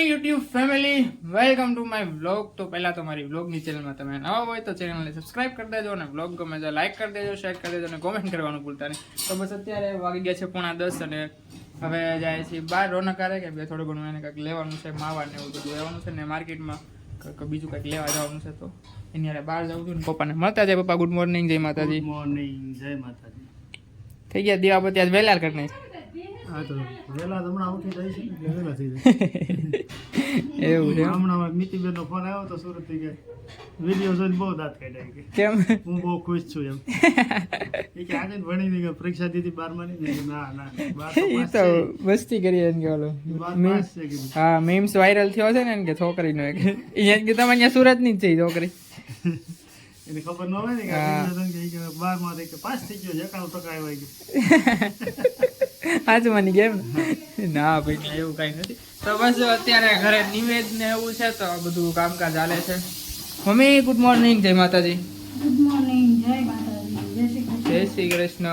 Morning YouTube family, welcome to my vlog. તો પહેલા તો મારી વ્લોગની ચેનલમાં તમે નવા હોય તો ચેનલને સબસ્ક્રાઇબ કરી દેજો અને વ્લોગ ગમે તો લાઈક કરી દેજો, શેર કરી દેજો અને કોમેન્ટ કરવાનું ભૂલતા નહીં. તો બસ અત્યારે વાગી ગયા છે 9:30 અને હવે જાય છે બહાર રોનક કરે કે બે થોડું ઘણું એને કંઈક લેવાનું છે, માવા ને એવું બધું લેવાનું છે ને માર્કેટમાં બીજું કંઈક લેવા જવાનું છે. તો એની યારે બહાર જવું છું ને પપ્પાને મળતા જાય. પપ્પા ગુડ મોર્નિંગ, જય માતાજી. મોર્નિંગ, જય માતાજી. થઈ ગયા દીવાબત્તી આજ વહેલા કરી નાખી. હા તો વહેલા હમણાં ઉઠી જાય છે એટલે વહેલા થઈ જાય એવું છે. હમણાં મિતિબેનનો ફોન આવ્યો તો સુરત થી કે વિડીયો જોઈને બહુ દાંત કાઢ્યા કે કેમ? હું બહુ ખુશ છું એમ. એ કે આજે ભણી ની પરીક્ષા દીધી 12મા ની. ના ના એ તો મસ્તી કરી એમ કે ઓલો હા મીમ્સ વાયરલ થયો છે ને એમ કે છોકરીનો એક એ કે તમે અહીંયા સુરત ની જ છે છોકરી. એને ખબર ન હોય ને કે 12મા થી કે પાસ થઈ ગયો છે, 91% આવ્યા કે આજ માની ગેમ ના ભાઈ એવું કઈ નથી. તો બસ અત્યારે ઘરે નિવેદ ને એવું છે તો બધું કામકાજ ચાલે છે. મમ્મી ગુડ મોર્નિંગ, જય માતાજી. ગુડ મોર્નિંગ, જય માતાજી, જય શ્રી કૃષ્ણ.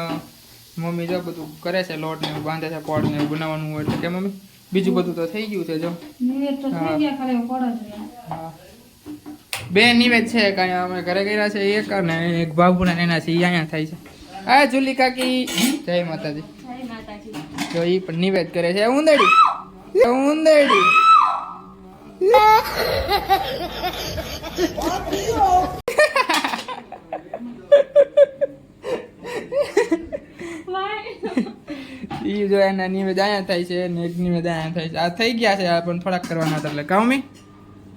મમ્મી જો બધું કરે છે, લોટ ને એવું બાંધે છે, પોળ ને એવું બનાવવાનું હોય એટલે કે મમ્મી બીજું બધું તો થઈ ગયું છે. જો નિવેદ તો થઈ ગયા, ખાલી પડ જ રહ્યા. હા બે નિવેદ છે, કાંઈ અમે ઘરે કર્યા છે એક અને એક બાબુના એના છે એ અહીંયા થાય છે. આ જુલી કાકી જય માતાજી. જય માતાજી. જો એ પણ નિવેદ કરે છે. ઉંદરડી ઉંદરડી ઈ જો એના નિવેદ અહીંયા થાય છે ને એક નિવેદ અહીંયા થાય છે. આ થઈ ગયા છે, આ પણ થોડાક કરવાના હતા એટલે કામી.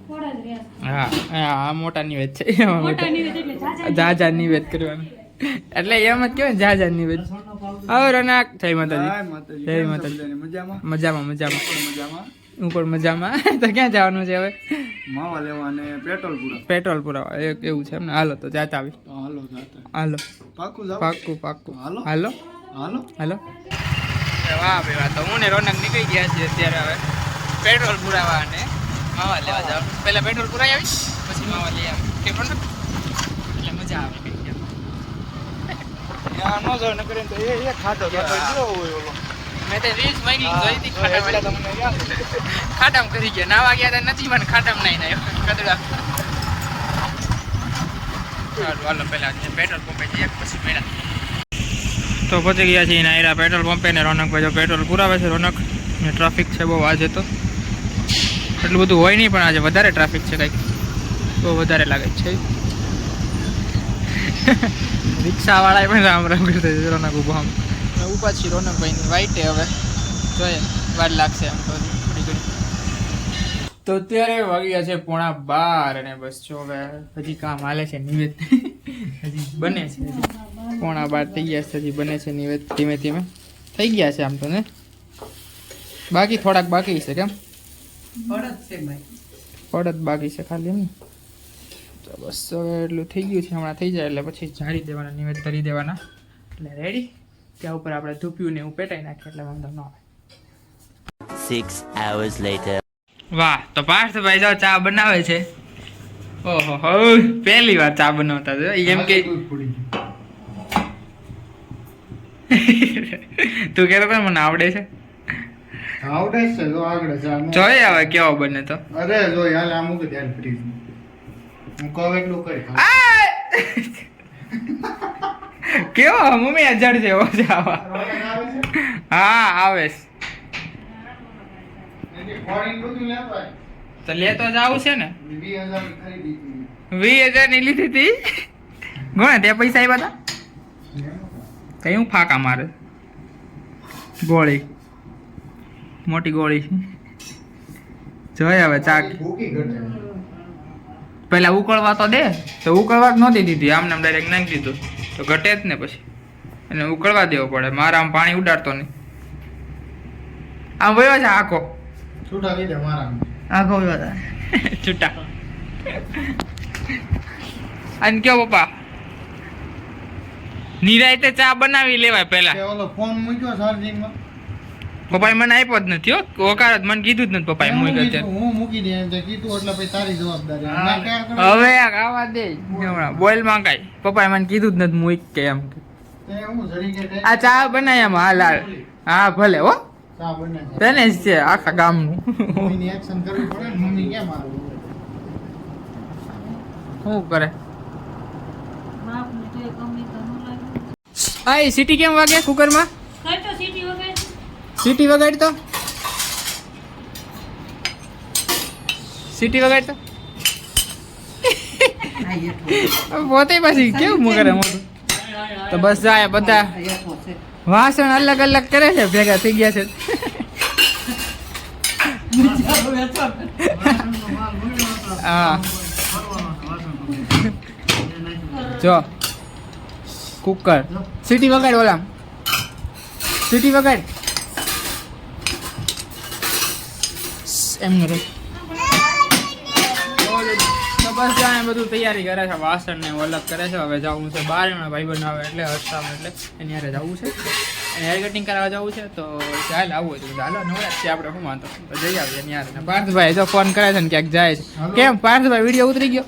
પડ જ રહ્યા. હા આ મોટા નિવેદ છે, મોટા નિવેદ એટલે જાજા નિવેદ કરવાનું એટલે એમ જ કહેવાય જાજા નિવેદ. હવે રોનક જય માતાજી. જય માતાજી. મજામાં મજામાં મજામાં મજામાં હું પણ મજામાં. તો ક્યાં જવાનું છે હવે? માવા લેવા અને પેટ્રોલ પૂરા. પેટ્રોલ પુરાવા એવું છે એમ ને. હાલો તો જાતા આવી. હાલો જાતા હાલો પાકું જાવ. પાક્કું પાક્કું. હાલો. હાલો હાલો હાલો. વાહ ભાઈ વાહ. તો હું ને રોનક નીકળી ગયા છીએ અત્યારે હવે પેટ્રોલ પુરાવા અને માવા લેવા જાવ. પહેલા પેટ્રોલ પુરાઈ આવીશ પછી માવા લઈ આવી કે રોનક એટલે મજા આવે. યા નો જો નકરે તો એ ખાટો કેવો હોય ઓલો. મેં તો રીલ્સ માંગી જોઈ હતી એટલે તમને યાદ છે. ખાટામ કરી ગયા. નાવા ગયા હતા નથી પણ ખાટામ નહીં આવ્યો કદડા. હાલો પહેલા પેટ્રોલ પંપે જઈએ પછી મેળા. તો પહોંચી ગયા છીએ નાયરા પેટ્રોલ પંપે ને રોનકભાઈ જો પેટ્રોલ પુરાવે છે. રોનક ને ટ્રાફિક છે બહુ આજે તો. એટલું બધું હોય નહીં પણ આજે વધારે ટ્રાફિક છે, કંઈક બહુ વધારે લાગે છે. રિક્ષાવાળાએ પણ રામ રામ કરતા છે. રોનક ઊભો આમ ઊભા છીએ રોનકભાઈની વાઈટે. હવે જોઈએ વાર લાગશે એમ તો થોડી ઘણી. તો અત્યારે વાગ્યા છે 11:30 અને બસ જો હવે હજી કામ હાલે છે. નિવેદ હજી બને છે. 11:30 થઈ ગયા છે, હજી બને છે નિવેદ. ધીમે ધીમે થઈ ગયા છે આમ તો ને, બાકી થોડાક બાકી છે. કેમ પડત બાકી છે ખાલી એમ ને. તો બસ હવે એટલું થઈ ગયું છે. હમણાં થઈ જાય એટલે પછી ઝાડી દેવાના, નિવેદ કરી દેવાના એટલે રેડી. ત્યાં ઉપર આપણે ધૂપ્યું ને એવું પેટાઈ નાખીએ એટલે વાંધો ન આવે. 6 hours later. વાહ. તો પાર્થભાઈ જો ચા બનાવે છે. ઓહો હો, પહેલી વાર ચા બનાવતા છે એમ કે તું કહેતો હતો મને આવડે છે. આવડે છે જો આગળ જા. જોઈએ હવે કેવો બને તો. અરે જો યાર આ મૂકી ધ્યાન ફ્રીજ હું કહું એટલું કરી. કેવો મમ્મી અજડ છે એવો છે આવા. હા આવે છે તો લેતો જ આવું છે ને. 20,000 ની લીધી હતી. ગોણે તે પૈસા આવ્યા હતા કઈ હું ફાકા મારે. ગોળી મોટી ગોળી જોઈએ હવે ચા. પેલા ઉકળવા તો દે. તો ઉકળવા જ નહોતી દીધી, આમને આમ ડાયરેક્ટ નાખી દીધું તો ઘટે જ ને. પછી એને ઉકળવા દેવો પડે. મારા આમ પાણી ઉડાડતો નહીં. આમ વયો છે આખો છૂટા કીધે મારા આખો વયો છે છૂટા. અને કયો પપ્પા નિરાયતે ચા બનાવી લેવાય પેલા. કે ઓલો ફોન મૂક્યો ચાર્જિંગમાં. પપ્પાએ મને આપ્યો જ નથી હો. વકારત મને કીધું જ નથી પપ્પાએ મૂક્યો છે. હું મૂકી દે એમ તે કીધું એટલે પછી તારી જવાબદારી. ના ક્યાં કરે? હવે આવા દે હમણાં બોલ માં કાઈ. પપ્પાએ મને કીધું જ નથી મૂક કે એમ. તે હું જરી કે આ ચા બનાય એમ હાલ હાલ. હા ભલે હો. તેને જ છે આખા ગામનું. શું કરે બાપને તો એ ગમે તો ન લાગે. આ સીટી કેમ વાગે કુકરમાં? કઈ તો સીટી વગાડી. સીટી વગાડ તો સીટી વગાડ તો પોતે પાછી કેવું કરે મોટું. તો બસ જાય બધા વાસણ અલગ અલગ કરે છે, ભેગા થઈ ગયા છે. હા જો કુકર સીટી વગાડ, ઓલામ સીટી વગાડ એમ કરે. તો બસ જાય બધું તૈયારી કરે છે, વાસણ ને અલગ કરે છે. હવે જવું છે બહાર, એમના ભાઈ બન આવે એટલે હર્ષામાં એટલે એની હારે જવું છે, એને હેર કટિંગ કરાવવા જવું છે. તો ચાલ આવું હોય તો ચાલો નવરાશ છે આપણે, શું વાંધો, તો જઈ આવીએ એની હારે. પાર્થભાઈ જો ફોન કરે છે ને ક્યાંક જાય છે. કેમ પાર્થભાઈ વિડીયો ઉતરી ગયો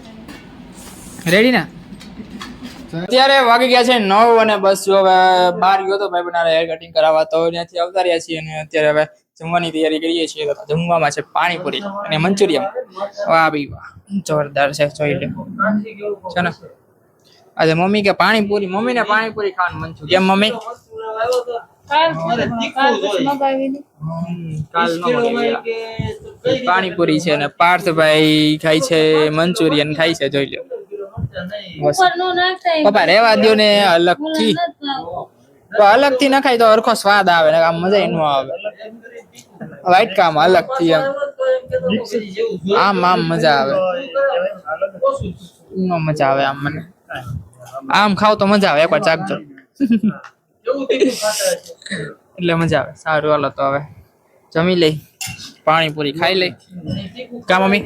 રેડી ના? અત્યારે વાગી ગયા છે 9 અને બસ જો હવે બહાર ગયો તો ભાઈ બનારે હેર કટિંગ કરાવવા, તો ત્યાંથી આવતા રહ્યા છીએ અને અત્યારે હવે જમવાની તૈયારી કરીએ છીએ. તો જમવામાં છે પાણીપુરી અને મંચુરિયન. વાહ ભાઈ વાહ, જોરદાર છે, જોઈ લે છે ને. આજે મમ્મી કે પાણીપુરી, મમ્મી ને પાણીપુરી ખાવાનું મન થયું. કેમ મમ્મી? કાલ ન મગાવ્યા. પાણીપુરી છે ને પાર્થભાઈ ખાય છે મંચુરિયન ખાય છે, જોઈ લો. પપ્પા રેવા દો ને, અલગથી અલગથી ન ખાય તો હરખો સ્વાદ આવે ને, આમ મજા ન આવે. વાઈટ કામ અલગથી આમ આમ મજા આવે, નો મજા આવે આમ. મને આમ ખાવ તો મજા આવે, એકવાર ચાખજો એટલે મજા આવે. સારું હાલો તો હવે જમી લઈ, પાણીપુરી ખાઈ લઈ. કા મમ્મી?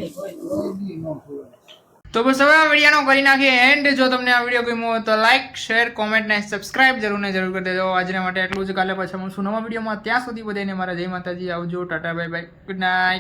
તો બસ હવે આ વિડીયોનો કરી નાખીએ એન્ડ. જો તમને આ વિડીયો ગમ્યો હોય તો લાઈક, શેર, કોમેન્ટ ને સબસ્ક્રાઇબ જરૂર કરી દેજો. આજના માટે એટલું જ. કાલે પાછા મળશું નવા વિડીયોમાં. ત્યાં સુધી બધાને મારા જય માતાજી, આવજો, Tata, bye bye, good night.